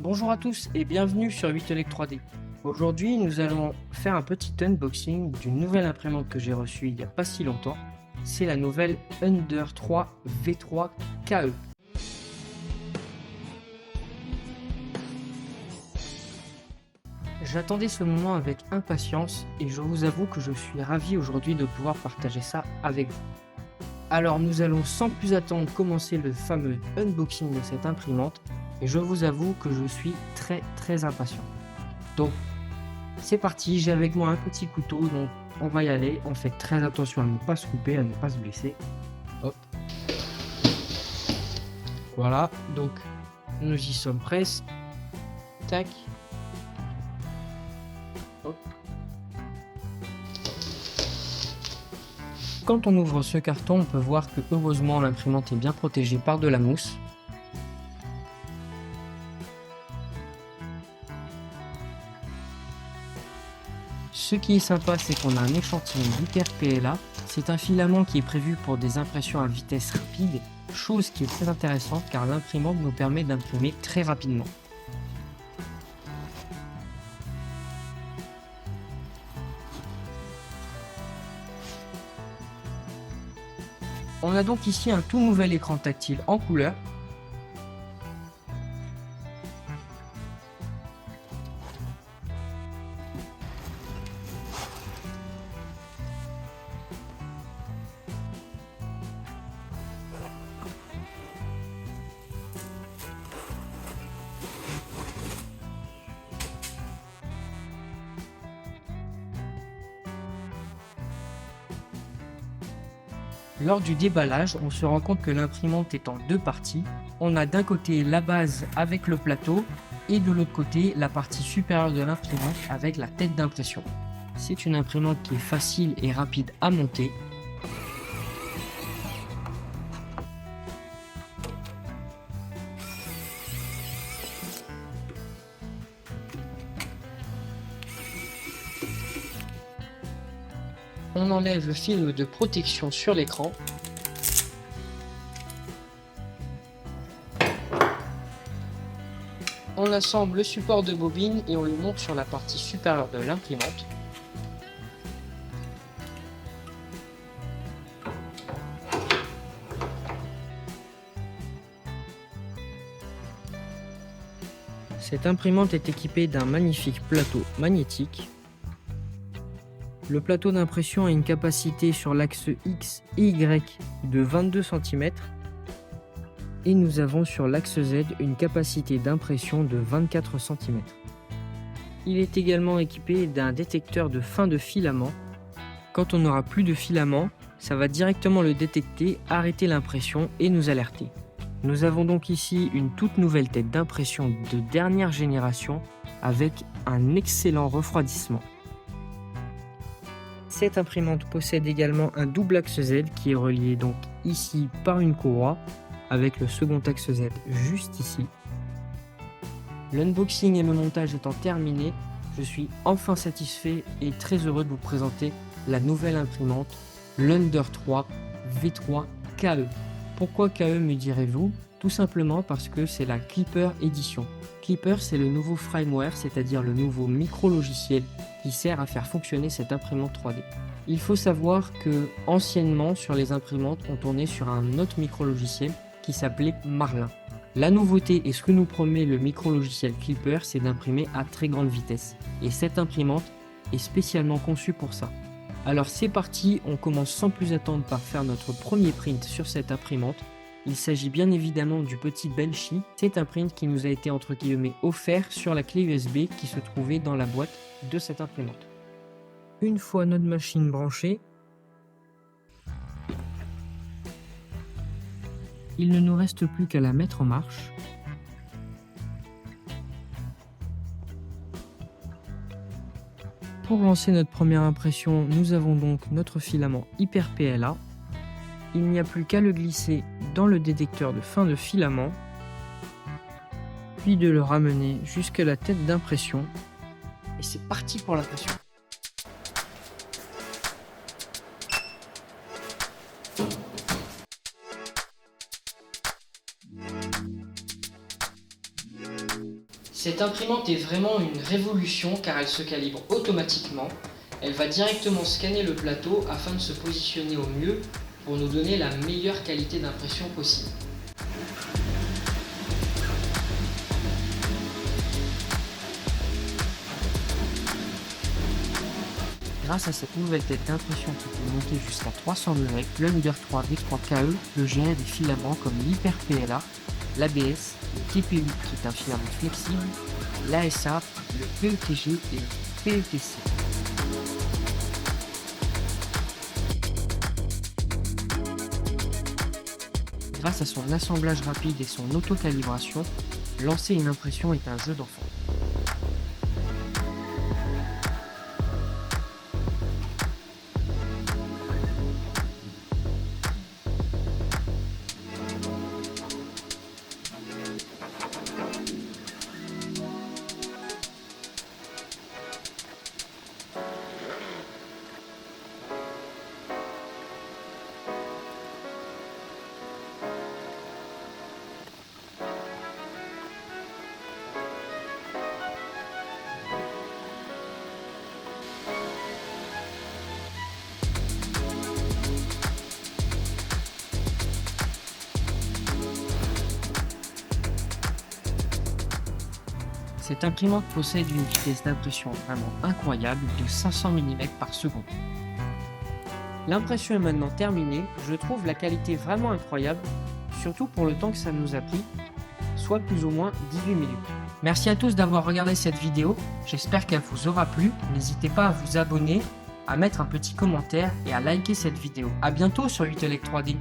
Bonjour à tous et bienvenue sur 8elec 3D. Aujourd'hui, nous allons faire un petit unboxing d'une nouvelle imprimante que j'ai reçue il n'y a pas si longtemps. C'est la nouvelle Under 3 V3 KE. J'attendais ce moment avec impatience et je vous avoue que je suis ravi aujourd'hui de pouvoir partager ça avec vous. Alors nous allons sans plus attendre commencer le fameux unboxing de cette imprimante et je vous avoue que je suis très impatient. Donc c'est parti, j'ai avec moi un petit couteau, donc on va y aller. On fait très attention à ne pas se couper, à ne pas se blesser. Hop. Voilà, donc nous y sommes presque. Tac. Hop. Quand on ouvre ce carton, on peut voir que heureusement l'imprimante est bien protégée par de la mousse. Ce qui est sympa, c'est qu'on a un échantillon d'hyper-PLA. C'est un filament qui est prévu pour des impressions à vitesse rapide, chose qui est très intéressante car l'imprimante nous permet d'imprimer très rapidement. On a donc ici un tout nouvel écran tactile en couleur. Lors du déballage, on se rend compte que l'imprimante est en deux parties. On a d'un côté la base avec le plateau et de l'autre côté la partie supérieure de l'imprimante avec la tête d'impression. C'est une imprimante qui est facile et rapide à monter. On enlève le film de protection sur l'écran. On assemble le support de bobine et on le monte sur la partie supérieure de l'imprimante. Cette imprimante est équipée d'un magnifique plateau magnétique. Le plateau d'impression a une capacité sur l'axe X et Y de 22 cm et nous avons sur l'axe Z une capacité d'impression de 24 cm. Il est également équipé d'un détecteur de fin de filament. Quand on n'aura plus de filament, ça va directement le détecter, arrêter l'impression et nous alerter. Nous avons donc ici une toute nouvelle tête d'impression de dernière génération avec un excellent refroidissement. Cette imprimante possède également un double axe Z qui est relié donc ici par une courroie avec le second axe Z juste ici. L'unboxing et le montage étant terminés, je suis enfin satisfait et très heureux de vous présenter la nouvelle imprimante, l'Under 3 V3 KE. Pourquoi KE me direz-vous? Tout simplement parce que c'est la Klipper Edition. Klipper, c'est le nouveau firmware, c'est-à-dire le nouveau micro-logiciel qui sert à faire fonctionner cette imprimante 3D. Il faut savoir que anciennement sur les imprimantes, on tournait sur un autre micro-logiciel qui s'appelait Marlin. La nouveauté et ce que nous promet le micro-logiciel Klipper, c'est d'imprimer à très grande vitesse. Et cette imprimante est spécialement conçue pour ça. Alors c'est parti, on commence sans plus attendre par faire notre premier print sur cette imprimante. Il s'agit bien évidemment du petit Benchy. C'est un print qui nous a été entre guillemets offert sur la clé USB qui se trouvait dans la boîte de cette imprimante. Une fois notre machine branchée, il ne nous reste plus qu'à la mettre en marche. Pour lancer notre première impression, nous avons donc notre filament hyper-PLA. Il n'y a plus qu'à le glisser dans le détecteur de fin de filament, puis de le ramener jusqu'à la tête d'impression. Et c'est parti pour l'impression. Cette imprimante est vraiment une révolution car elle se calibre automatiquement. Elle va directement scanner le plateau afin de se positionner au mieux pour nous donner la meilleure qualité d'impression possible. Grâce à cette nouvelle tête d'impression qui peut monter jusqu'à 300 degrés, l'Under 3 V3 KE peut gérer des filaments comme l'Hyper PLA, l'ABS, le TPU qui est un filament flexible, l'ASA, le PETG et le PETC. Grâce à son assemblage rapide et son auto-calibration, lancer une impression est un jeu d'enfant. Cette imprimante possède une vitesse d'impression vraiment incroyable de 500 mm par seconde. L'impression est maintenant terminée, je trouve la qualité vraiment incroyable, surtout pour le temps que ça nous a pris, soit plus ou moins 18 minutes. Merci à tous d'avoir regardé cette vidéo, j'espère qu'elle vous aura plu, n'hésitez pas à vous abonner, à mettre un petit commentaire et à liker cette vidéo. A bientôt sur 8elec 3D.